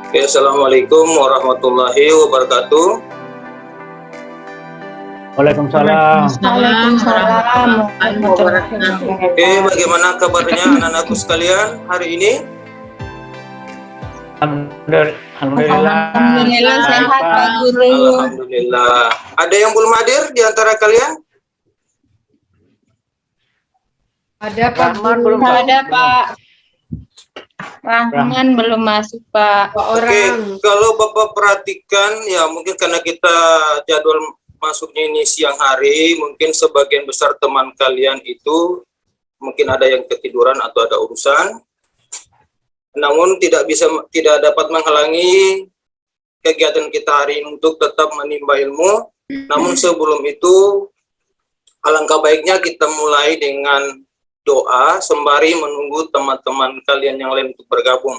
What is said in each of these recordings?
Oke, assalamualaikum warahmatullahi wabarakatuh. Waalaikumsalam. Waalaikumsalam warahmatullahi wabarakatuh. Oke, bagaimana kabarnya anak-anakku sekalian hari ini? Alhamdulillah. Alhamdulillah sehat Pak Guru. Alhamdulillah. Ada yang belum hadir di antara kalian? Ada Pak Rahman Guru. belum, Pak? Ada Pak. Rahman belum masuk Pak. Oke, kalau Bapak perhatikan ya mungkin karena kita jadwal masuknya ini siang hari, mungkin sebagian besar teman kalian itu mungkin ada yang ketiduran atau ada urusan. Namun tidak dapat menghalangi kegiatan kita hari ini untuk tetap menimba ilmu. Namun sebelum itu alangkah baiknya kita mulai dengan doa sembari menunggu teman-teman kalian yang lain untuk bergabung.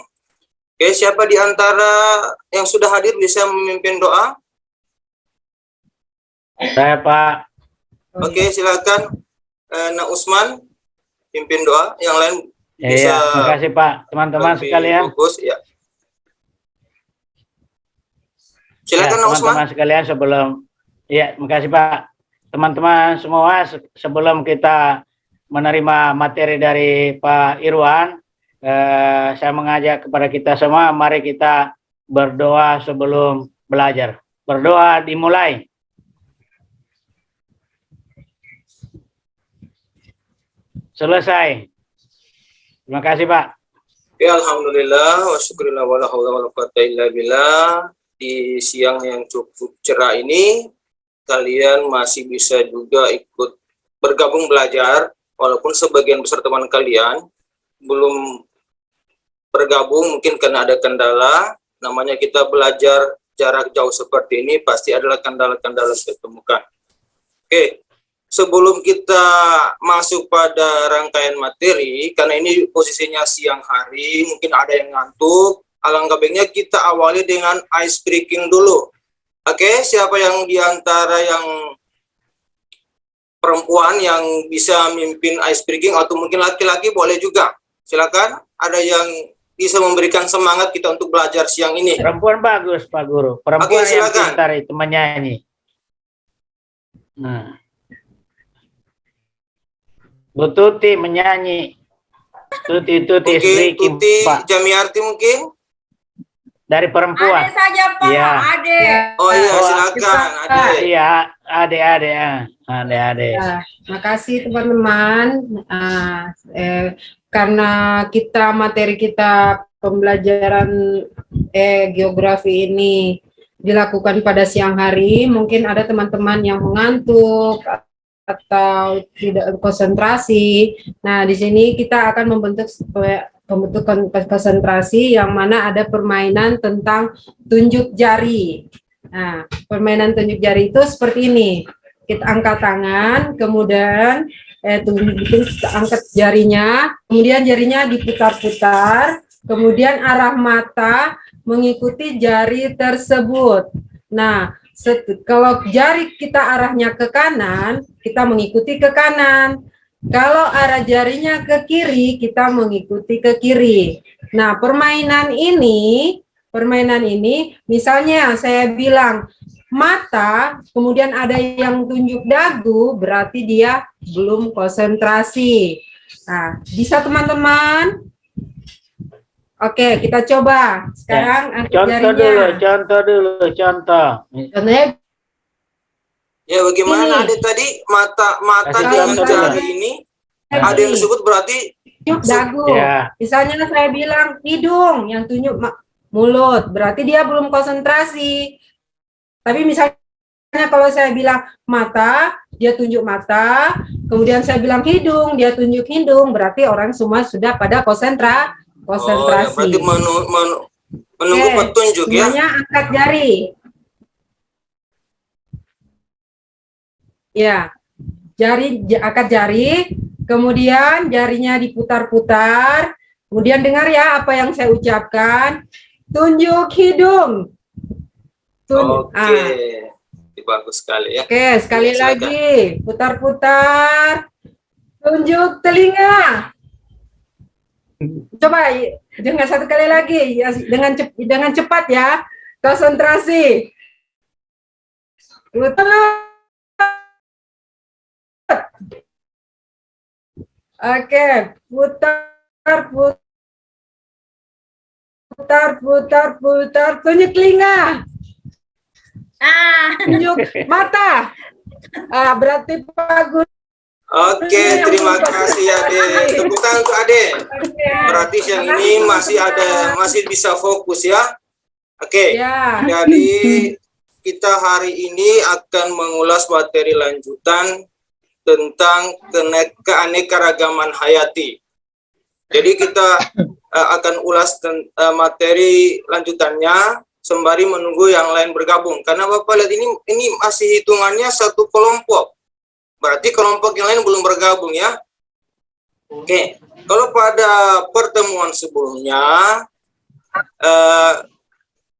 Oke, siapa di antara yang sudah hadir bisa memimpin doa? Saya Pak. Oke, silakan Nak Usman pimpin doa. Yang lain bisa. Iya, terima kasih Pak. Teman-teman sekalian. Fokus, ya. Silakan Ya, Nak Usman. teman-teman sekalian terima kasih Pak. Teman-teman semua, sebelum kita menerima materi dari Pak Irwan, saya mengajak kepada kita semua, mari kita berdoa sebelum belajar. Berdoa dimulai. Selesai. Terima kasih Pak. Ya, alhamdulillah wa syukurillah wa la haula wa la quwata illa billah. Di siang yang cukup cerah ini kalian masih bisa juga ikut bergabung belajar, walaupun sebagian besar teman kalian belum bergabung mungkin karena ada kendala. Namanya kita belajar jarak jauh seperti ini pasti adalah kendala-kendala yang ditemukan. Oke, sebelum kita masuk pada rangkaian materi, karena ini posisinya siang hari, mungkin ada yang ngantuk, alangkah baiknya kita awali dengan ice breaking dulu. Oke, siapa yang diantara yang perempuan yang bisa mimpin ice breaking, atau mungkin laki-laki boleh juga. Silakan, ada yang bisa memberikan semangat kita untuk belajar siang ini. Perempuan bagus Pak Guru. Perempuan Oke, yang silakan. pintar itu menyanyi. Nah. Bu Tuti menyanyi. Tuti Oke, speaking, Tuti Pak. Jamiarti mungkin? Dari perempuan. Ade saja Pak, Ya. Ade. Oh iya, silakan. Ade. Iya, ade. Ya, makasih teman-teman. Karena materi kita pembelajaran geografi ini dilakukan pada siang hari, mungkin ada teman-teman yang mengantuk atau tidak konsentrasi. Nah, di sini kita akan membentuk konsentrasi yang mana ada permainan tentang tunjuk jari. Nah, permainan tunjuk jari itu seperti ini. Kita angkat tangan, kemudian angkat jarinya, kemudian jarinya diputar-putar, kemudian arah mata mengikuti jari tersebut. Nah, kalau jari kita arahnya ke kanan, kita mengikuti ke kanan. Kalau arah jarinya ke kiri, kita mengikuti ke kiri. Nah, permainan ini misalnya saya bilang mata, kemudian ada yang tunjuk dagu, berarti dia belum konsentrasi. Nah, bisa teman-teman? Oke, kita coba. Sekarang angkat jarinya. Contoh. Contohnya Ya, bagaimana ada tadi mata dengan jari ini? Ada yang disebut berarti tunjuk dagu. Ya. Misalnya saya bilang hidung, yang tunjuk mulut, berarti dia belum konsentrasi. Tapi misalnya kalau saya bilang mata, dia tunjuk mata, kemudian saya bilang hidung, dia tunjuk hidung, berarti orang semua sudah pada konsentrasi. Oh, ya, berarti menunggu petunjuk ya. Semuanya angkat jari. Ya, angkat jari, kemudian jarinya diputar-putar, kemudian dengar ya apa yang saya ucapkan, tunjuk hidung. Oke, bagus sekali ya. Oke, sekali Silakan. lagi, putar-putar, tunjuk telinga. Coba Jangan satu kali lagi ya, dengan cepat ya. Konsentrasi. Putar. Oke, putar. Tunjuk telinga. Tunjuk mata. Berarti Pak Guru. Oke, terima kasih Ade. Tepuk tangan untuk Ade. Berarti siang ini masih bisa fokus ya. Oke. Ya. Jadi kita hari ini akan mengulas materi lanjutan tentang keanekaragaman hayati. Jadi kita akan ulas materi lanjutannya sembari menunggu yang lain bergabung. Karena Bapak lihat ini masih hitungannya satu kelompok. Berarti kelompok yang lain belum bergabung ya. Oke, kalau pada pertemuan sebelumnya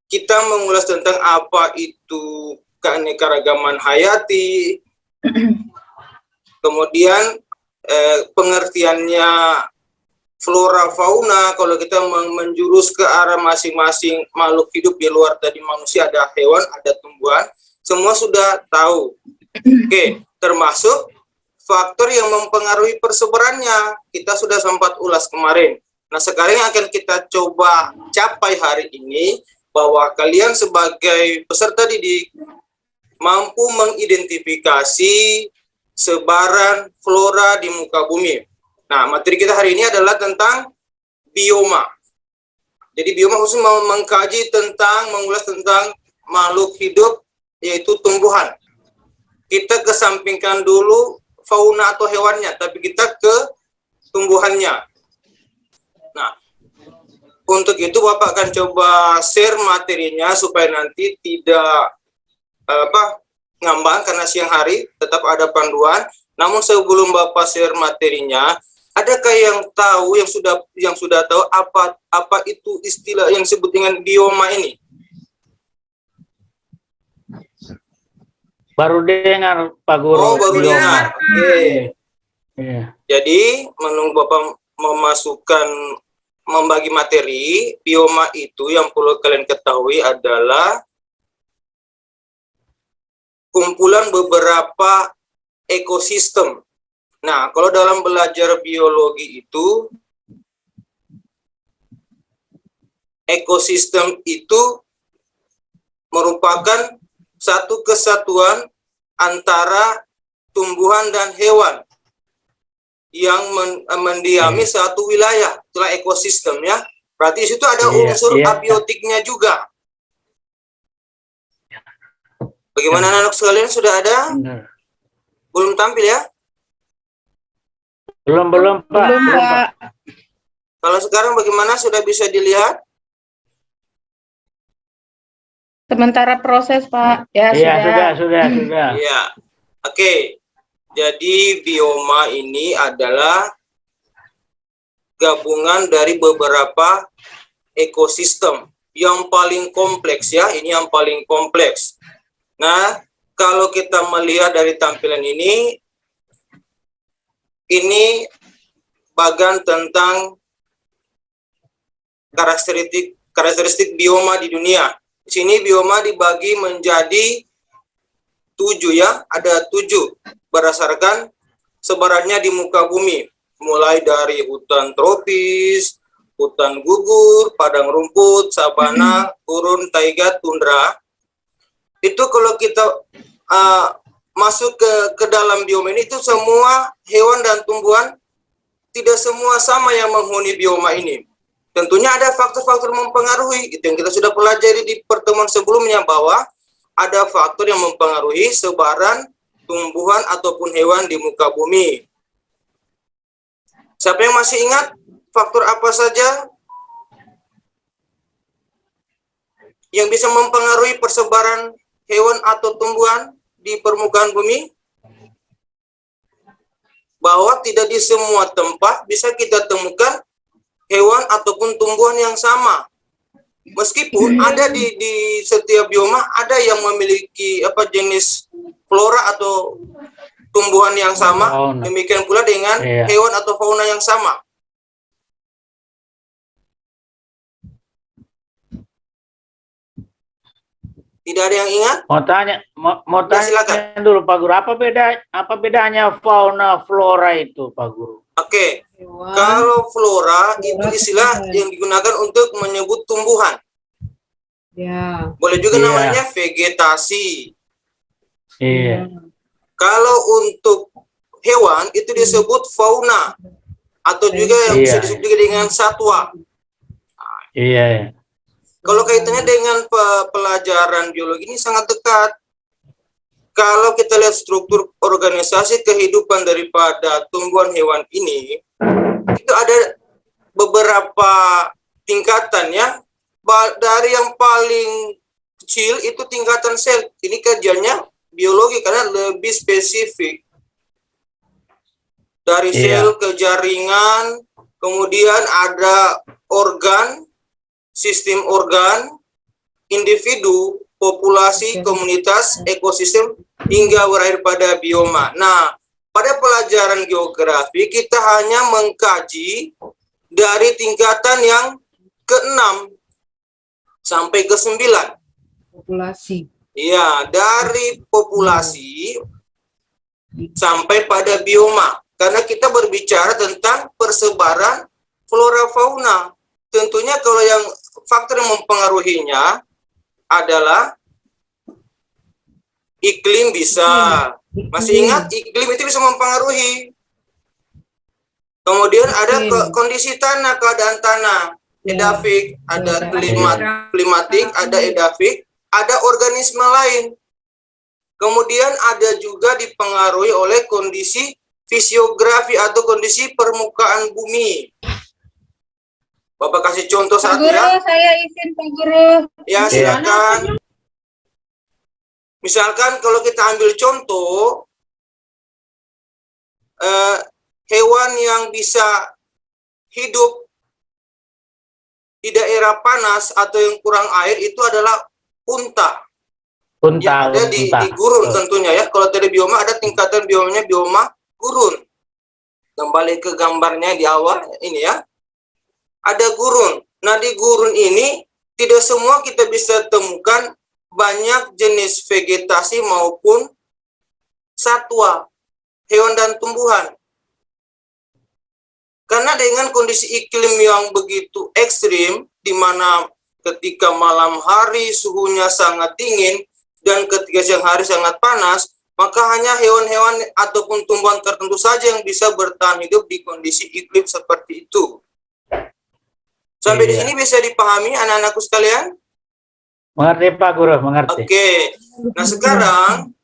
kita mengulas tentang apa itu keanekaragaman hayati, kemudian pengertiannya flora fauna. Kalau kita menjurus ke arah masing-masing makhluk hidup di luar tadi manusia, ada hewan, ada tumbuhan, semua sudah tahu. Oke, termasuk faktor yang mempengaruhi persebarannya. Kita sudah sempat ulas kemarin. Nah, sekarang yang akan kita coba capai hari ini, bahwa kalian sebagai peserta didik mampu mengidentifikasi sebaran flora di muka bumi. Nah, materi kita hari ini adalah tentang bioma. Jadi bioma khusus mengulas tentang makhluk hidup, yaitu tumbuhan. Kita kesampingkan dulu fauna atau hewannya, tapi kita ke tumbuhannya. Nah, untuk itu Bapak akan coba share materinya supaya nanti tidak ngambang karena siang hari, tetap ada panduan. Namun sebelum Bapak share materinya, adakah yang tahu, yang sudah tahu apa itu istilah yang disebut dengan bioma ini? Baru dengar Pak Guru. Oh, baru dengar. Oke. Iya. Jadi menunggu Bapak membagi materi, bioma itu yang perlu kalian ketahui adalah kumpulan beberapa ekosistem. Nah, kalau dalam belajar biologi itu, ekosistem itu merupakan satu kesatuan antara tumbuhan dan hewan yang mendiami satu wilayah, itulah ekosistem ya. Berarti di situ ada unsur abiotiknya juga. Bagaimana anak sekalian, sudah ada? Belum tampil ya? Belum Pak. Belum, Pak. Kalau sekarang bagaimana, sudah bisa dilihat? Sementara proses, Pak. Ya, Iya, sudah. Iya. Oke. Jadi bioma ini adalah gabungan dari beberapa ekosistem yang paling kompleks ya. Ini yang paling kompleks. Nah, kalau kita melihat dari tampilan ini bagian tentang karakteristik bioma di dunia. Di sini bioma dibagi menjadi 7 ya, ada 7 berdasarkan sebarannya di muka bumi, mulai dari hutan tropis, hutan gugur, padang rumput, sabana, gurun, taiga, tundra. Itu kalau kita masuk ke dalam bioma ini, itu semua hewan dan tumbuhan tidak semua sama yang menghuni bioma ini. Tentunya ada faktor-faktor mempengaruhi, itu yang kita sudah pelajari di pertemuan sebelumnya, bahwa ada faktor yang mempengaruhi sebaran tumbuhan ataupun hewan di muka bumi. Siapa yang masih ingat faktor apa saja yang bisa mempengaruhi persebaran hewan atau tumbuhan di permukaan bumi? Bahwa tidak di semua tempat bisa kita temukan hewan ataupun tumbuhan yang sama. Meskipun ada di setiap bioma ada yang memiliki jenis flora atau tumbuhan yang sama, demikian pula dengan hewan atau fauna yang sama. Tidak ada yang ingat? Mau Ya, silakan. tanya dulu Pak Guru, apa bedanya fauna flora itu Pak Guru? Oke, Hewan, kalau flora itu Flora istilah tumbuhan. yang digunakan untuk menyebut tumbuhan. ya. Boleh juga Iya. namanya vegetasi. Iya, Kalau untuk hewan itu disebut fauna atau juga yang bisa Iya. disebut juga dengan satwa. iya. Kalau kaitannya dengan pelajaran biologi ini sangat dekat. Kalau kita lihat struktur organisasi kehidupan daripada tumbuhan hewan ini, itu ada beberapa tingkatan ya. Dari yang paling kecil itu tingkatan sel. Ini kerjanya biologi karena lebih spesifik. Dari Iya. sel ke jaringan, kemudian ada organ, sistem organ, individu, populasi, komunitas, ekosistem, hingga berakhir pada bioma. Nah, pada pelajaran geografi kita hanya mengkaji dari tingkatan yang ke-6 sampai ke-9. Populasi. Iya, dari populasi sampai pada bioma. Karena kita berbicara tentang persebaran flora fauna. Tentunya kalau yang faktor yang mempengaruhinya adalah iklim bisa. Masih ingat iklim itu bisa mempengaruhi. Kemudian ada kondisi tanah, keadaan tanah. Edafik, ada klimatik, ada edafik, ada organisme lain. Kemudian ada juga dipengaruhi oleh kondisi fisiografi atau kondisi permukaan bumi. Bapak kasih contoh Pak satu Guru, ya. saya izin Pak Guru. Ya, silakan. Misalkan kalau kita ambil contoh hewan yang bisa hidup di daerah panas atau yang kurang air itu adalah unta. Yang ada di gurun tentunya ya. Kalau tadi bioma ada tingkatan biomanya bioma gurun. Kembali ke gambarnya di awal ini ya. Ada gurun. Nah, di gurun ini tidak semua kita bisa temukan banyak jenis vegetasi maupun satwa, hewan dan tumbuhan. Karena dengan kondisi iklim yang begitu ekstrim, di mana ketika malam hari suhunya sangat dingin dan ketika siang hari sangat panas, maka hanya hewan-hewan ataupun tumbuhan tertentu saja yang bisa bertahan hidup di kondisi iklim seperti itu. Sampai di sini bisa dipahami anak-anakku sekalian? Mengerti Pak Guru, mengerti. Oke. Nah, sekarang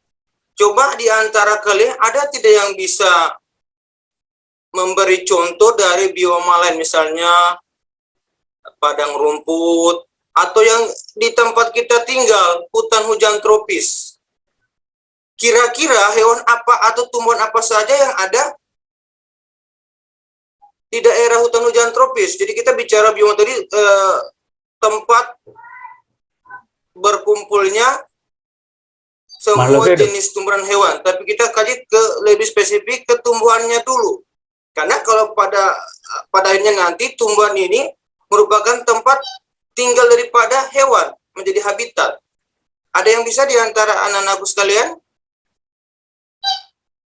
coba di antara kalian ada tidak yang bisa memberi contoh dari bioma lain, misalnya padang rumput atau yang di tempat kita tinggal, hutan hujan tropis. Kira-kira hewan apa atau tumbuhan apa saja yang ada di daerah hutan hujan tropis? Jadi kita bicara bioma tadi tempat berkumpulnya semua jenis tumbuhan hewan, tapi kita kaji ke lebih spesifik ke tumbuhannya dulu. Karena kalau pada akhirnya nanti tumbuhan ini merupakan tempat tinggal daripada hewan, menjadi habitat. Ada yang bisa di antara anak-anakku sekalian?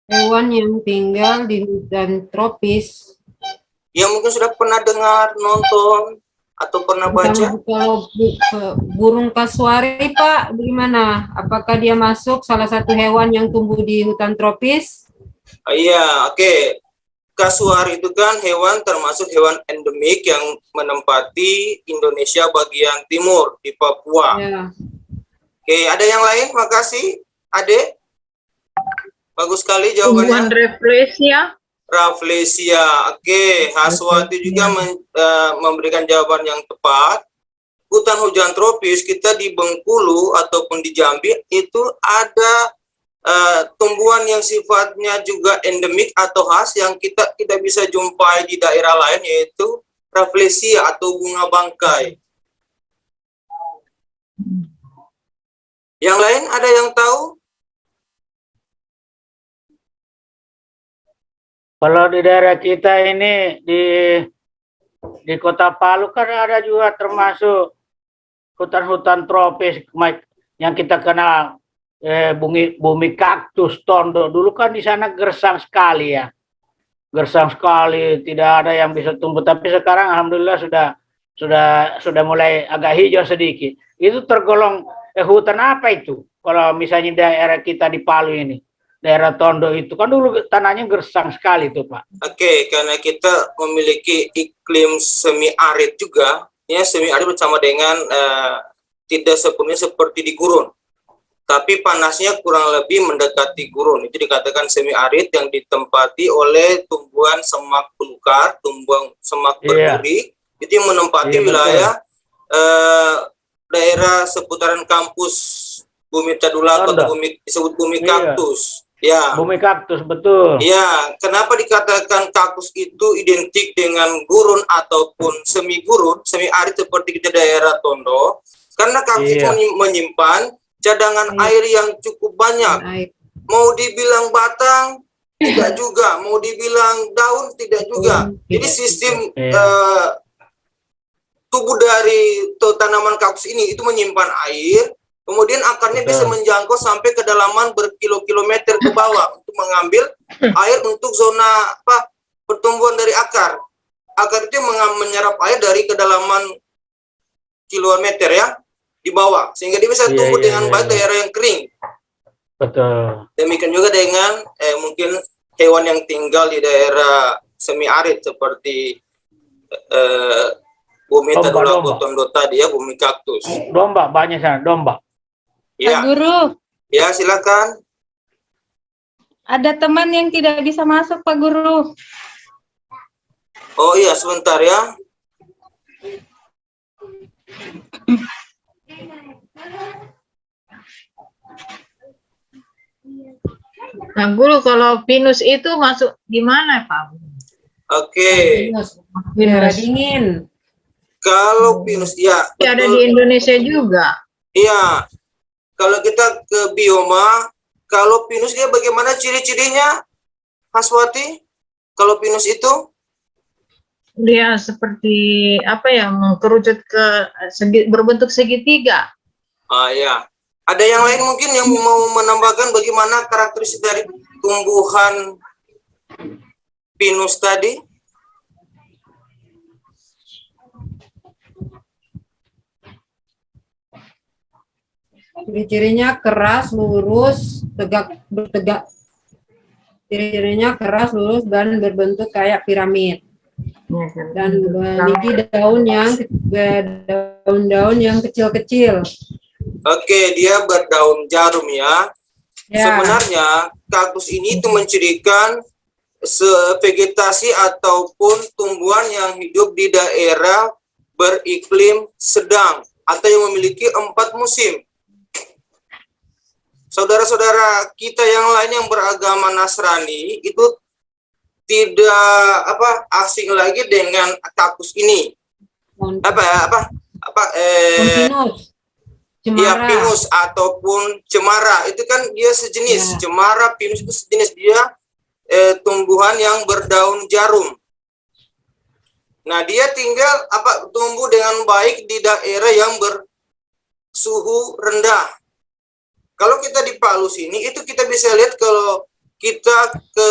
Hewan yang tinggal di hutan tropis. Yang mungkin sudah pernah dengar, nonton, atau pernah baca? Kalau burung kasuari, Pak, bagaimana? Apakah dia masuk salah satu hewan yang tumbuh di hutan tropis? Iya, oke. Kasuari itu kan hewan termasuk hewan endemik yang menempati Indonesia bagian timur, di Papua. Ya. Oke, ada yang lain? Makasih, Ade. Bagus sekali jawabannya. Tumbuhan Rafflesia. Rafflesia. Oke, Haswati juga memberikan jawaban yang tepat. Hutan hujan tropis kita di Bengkulu ataupun di Jambi itu ada tumbuhan yang sifatnya juga endemik atau khas yang kita tidak bisa jumpai di daerah lain, yaitu Rafflesia atau bunga bangkai. Yang lain ada yang tahu? Kalau di daerah kita ini di Kota Palu kan ada juga termasuk hutan-hutan tropis. yang kita kenal bumi kaktus Tondo dulu kan di sana gersang sekali ya, gersang sekali, tidak ada yang bisa tumbuh. Tapi sekarang alhamdulillah sudah mulai agak hijau sedikit. Itu tergolong hutan apa itu? Kalau misalnya daerah kita di Palu ini, daerah Tondo itu kan dulu tanahnya gersang sekali tuh Pak. Oke, karena kita memiliki iklim semi arid juga, ya semi arid bersama dengan tidak sepenuhnya seperti di gurun, tapi panasnya kurang lebih mendekati gurun. Itu dikatakan semi arid yang ditempati oleh tumbuhan semak belukar, tumbuhan semak berduri, itu yang menempati wilayah daerah seputaran kampus Bumi Tadulako atau disebut bumi kaktus. Ya. Bumi kaktus, betul. Ya, kenapa dikatakan kaktus itu identik dengan gurun ataupun semi gurun, semi arid seperti kita daerah Tondo? Karena kaktus menyimpan cadangan air yang cukup banyak. Mau dibilang batang, tidak juga. Mau dibilang daun, tidak juga. Jadi sistem tubuh dari tanaman kaktus ini itu menyimpan air. Kemudian akarnya bisa menjangkau sampai kedalaman berkilo-kilometer ke bawah untuk mengambil air untuk zona pertumbuhan dari akar. Akar itu menyerap air dari kedalaman kilometer ya di bawah, sehingga dia bisa tumbuh dengan baik daerah yang kering. Betul. Demikian juga dengan mungkin hewan yang tinggal di daerah semi arid seperti bumi Tadulako Tondo tadi ya, bumi kaktus. Domba banyak sana, domba. Ya. Pak Guru, Ya, silakan. ada teman yang tidak bisa masuk, Pak Guru. Oh iya, sebentar ya. Nah, Guru, kalau pinus itu masuk gimana, Pak? Oke. Daerah dingin. Kalau pinus ya, Ada di Indonesia juga. Iya. Kalau kita ke bioma, kalau pinus dia bagaimana ciri-cirinya, Haswati? Kalau pinus itu? Dia seperti apa ya, mengkerucut ke berbentuk segitiga. Ya. Ada yang lain mungkin yang mau menambahkan bagaimana karakteristik dari tumbuhan pinus tadi? Ciri-cirinya keras, lurus, bertegak. Ciri-cirinya keras, lurus, dan berbentuk kayak piramid. Dan memiliki daun-daun yang kecil-kecil. Oke, dia berdaun jarum ya. Sebenarnya kaktus ini itu mencirikan vegetasi ataupun tumbuhan yang hidup di daerah beriklim sedang atau yang memiliki 4 musim. Saudara-saudara kita yang lain yang beragama Nasrani itu tidak asing lagi dengan kaktus ini. Pinus. Ya, pinus ataupun cemara itu kan dia sejenis. Cemara, pinus itu sejenis, dia tumbuhan yang berdaun jarum. Nah, dia tinggal tumbuh dengan baik di daerah yang bersuhu rendah. Kalau kita di Palu sini, itu kita bisa lihat kalau kita ke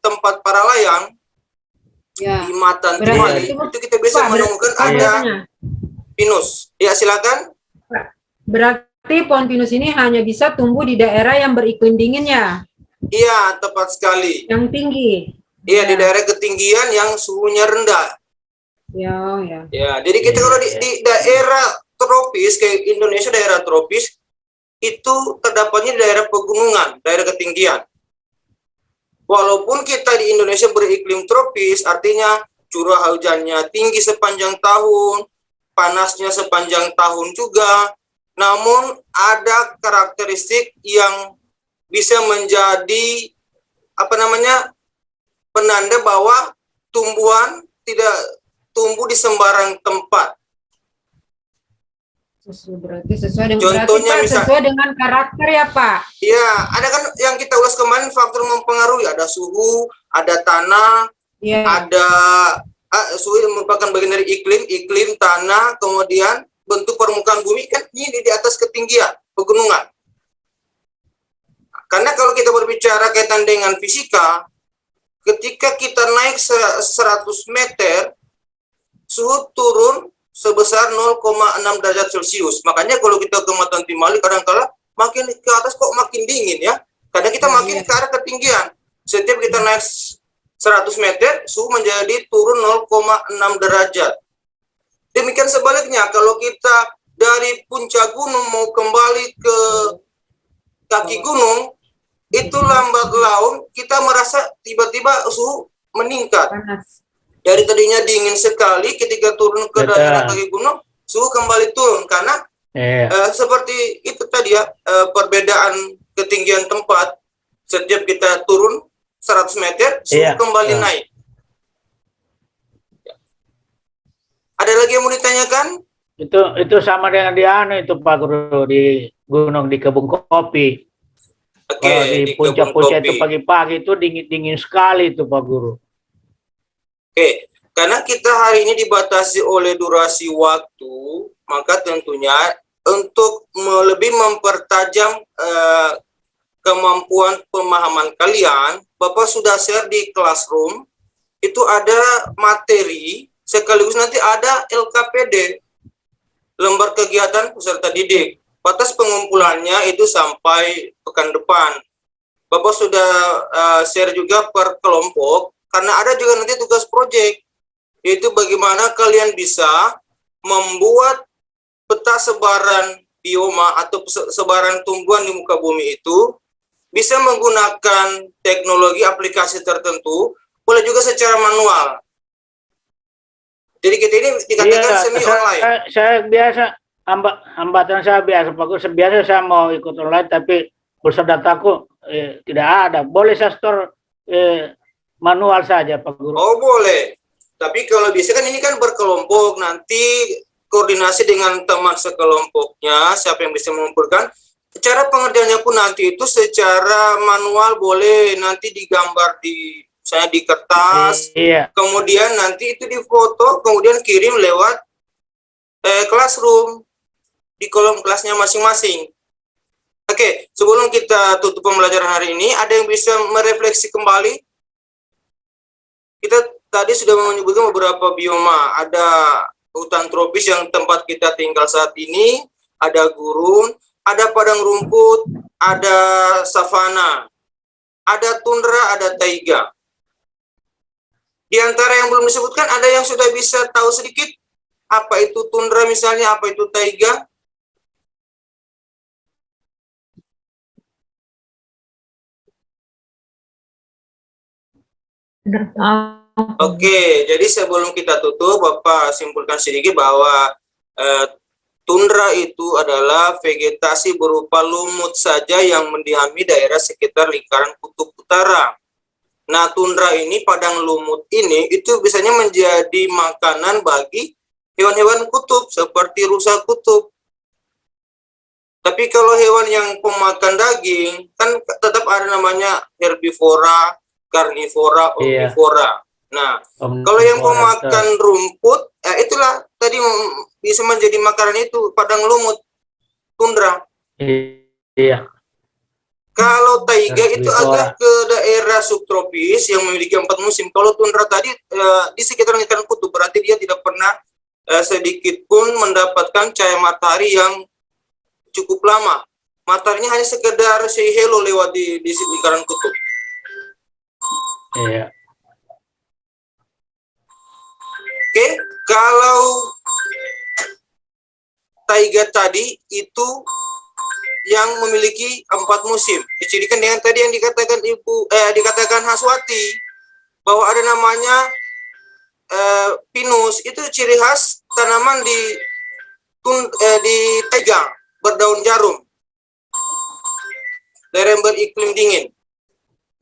tempat para layang di Matan Timali, itu kita bisa menemukan ada pinus. Ya, silakan. Berarti pohon pinus ini hanya bisa tumbuh di daerah yang beriklim dingin ya? Iya, tepat sekali. Yang tinggi? Iya, di daerah ketinggian yang suhunya rendah. Ya. Jadi kita kalau di daerah tropis, kayak Indonesia daerah tropis, itu terdapatnya di daerah pegunungan, daerah ketinggian. Walaupun kita di Indonesia beriklim tropis, artinya curah hujannya tinggi sepanjang tahun, panasnya sepanjang tahun juga, namun ada karakteristik yang bisa menjadi penanda bahwa tumbuhan tidak tumbuh di sembarang tempat. Berarti sesuai dengan Contohnya sesuai dengan karakter ya Pak? Iya, ada kan yang kita ulas kemarin faktor mempengaruhi, ada suhu, ada tanah, ada suhu yang merupakan bagian dari iklim, tanah, kemudian bentuk permukaan bumi kan ini di atas ketinggian. pegunungan. Karena kalau kita berbicara kaitan dengan fisika, ketika kita naik 100 meter, suhu turun sebesar 0,6 derajat Celcius. Makanya kalau kita ke Matan Timali kadang-kala makin ke atas kok makin dingin ya. Karena kita makin ke arah ketinggian. Setiap kita naik 100 meter, suhu menjadi turun 0,6 derajat. Demikian sebaliknya, kalau kita dari puncak gunung mau kembali ke kaki gunung, itu lambat laun kita merasa tiba-tiba suhu meningkat. Panas. Dari tadinya dingin sekali, ketika turun ke daerah kaki gunung, suhu kembali turun. Karena seperti itu tadi ya, perbedaan ketinggian tempat. Setiap kita turun 100 meter, suhu kembali naik. Ada lagi yang mau ditanyakan? Itu sama dengan di anu itu Pak Guru, di gunung di Kebun Kopi. Oke, Di puncak-puncak itu pagi-pagi itu dingin sekali itu Pak Guru. Oke, karena kita hari ini dibatasi oleh durasi waktu, maka tentunya untuk lebih mempertajam kemampuan pemahaman kalian, Bapak sudah share di classroom, itu ada materi, sekaligus nanti ada LKPD, lembar kegiatan peserta didik. Batas pengumpulannya itu sampai pekan depan. Bapak sudah share juga per kelompok, karena ada juga nanti tugas proyek, yaitu bagaimana kalian bisa membuat peta sebaran bioma atau sebaran tumbuhan di muka bumi itu, bisa menggunakan teknologi aplikasi tertentu, boleh juga secara manual. Jadi kita ini dikatakan semi online. Saya biasa, hambatan saya biasa, Pak Guru, biasa saya mau ikut online, tapi pulsa dataku tidak ada. Boleh saya store manual saja, Pak Guru? Oh boleh, tapi kalau bisa kan ini kan berkelompok, nanti koordinasi dengan teman sekelompoknya, siapa yang bisa mengumpulkan. Cara pengerjaannya pun nanti itu secara manual, boleh nanti digambar di saya di kertas, kemudian nanti itu difoto, kemudian kirim lewat classroom di kolom kelasnya masing-masing. Oke, sebelum kita tutup pembelajaran hari ini, ada yang bisa merefleksi kembali? Kita tadi sudah menyebutkan beberapa bioma, ada hutan tropis yang tempat kita tinggal saat ini, ada gurun, ada padang rumput, ada savana, ada tundra, ada taiga. Di antara yang belum disebutkan, ada yang sudah bisa tahu sedikit apa itu tundra misalnya, apa itu taiga? Oke, jadi sebelum kita tutup, Bapak simpulkan sedikit bahwa tundra itu adalah vegetasi berupa lumut saja yang mendiami daerah sekitar lingkaran kutub utara. Nah, tundra ini, padang lumut ini, itu biasanya menjadi makanan bagi hewan-hewan kutub, seperti rusa kutub. Tapi kalau hewan yang pemakan daging, kan tetap ada namanya herbivora, karnivora, omnivora. Nah, kalau yang pemakan rumput, itulah tadi bisa menjadi makanan itu, padang lumut, tundra. Iya. Kalau taiga itu agak ke daerah subtropis yang memiliki 4 musim. Kalau tundra tadi di sekitar lingkaran kutub, berarti dia tidak pernah sedikit pun mendapatkan cahaya matahari yang cukup lama. Mataharinya hanya sekedar say hello lewat di lingkaran kutub. Iya. Oke, kalau taiga tadi itu yang memiliki 4 musim, dicirikan dengan tadi yang dikatakan dikatakan Haswati, bahwa ada namanya pinus, itu ciri khas tanaman di taiga, berdaun jarum, daerah beriklim dingin.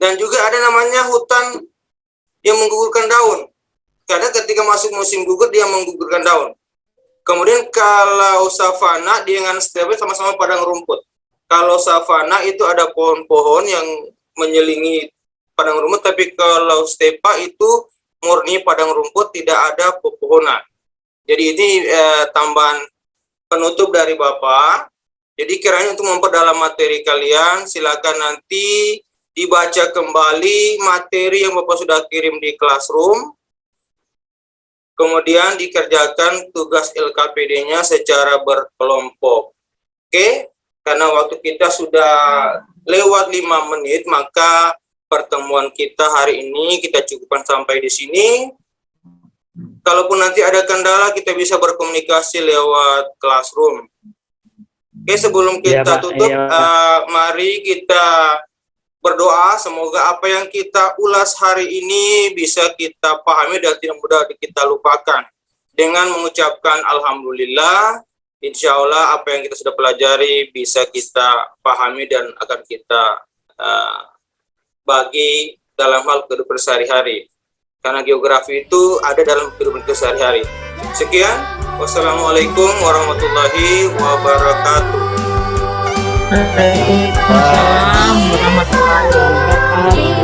Dan juga ada namanya hutan yang menggugurkan daun, karena ketika masuk musim gugur dia menggugurkan daun. Kemudian kalau savana dengan steppe sama-sama padang rumput. Kalau savana itu ada pohon-pohon yang menyelingi padang rumput, tapi kalau stepa itu murni padang rumput, tidak ada pepohonan. Jadi ini tambahan penutup dari Bapak. Jadi kiranya untuk memperdalam materi kalian, silakan nanti dibaca kembali materi yang Bapak sudah kirim di Classroom. Kemudian dikerjakan tugas LKPD-nya secara berkelompok. Oke? Karena waktu kita sudah lewat 5 menit, maka pertemuan kita hari ini kita cukupkan sampai di sini. Kalaupun nanti ada kendala, kita bisa berkomunikasi lewat Classroom. Oke, sebelum kita Pak. tutup, Iya, Pak. mari kita berdoa. Semoga apa yang kita ulas hari ini bisa kita pahami dan tidak mudah kita lupakan. Dengan mengucapkan Alhamdulillah, insya Allah apa yang kita sudah pelajari bisa kita pahami dan akan kita bagi dalam hal kehidupan sehari-hari. Karena geografi itu ada dalam kehidupan kita sehari-hari. Sekian, wassalamualaikum warahmatullahi wabarakatuh. Waalaikumsalam warahmatullahi wabarakatuh.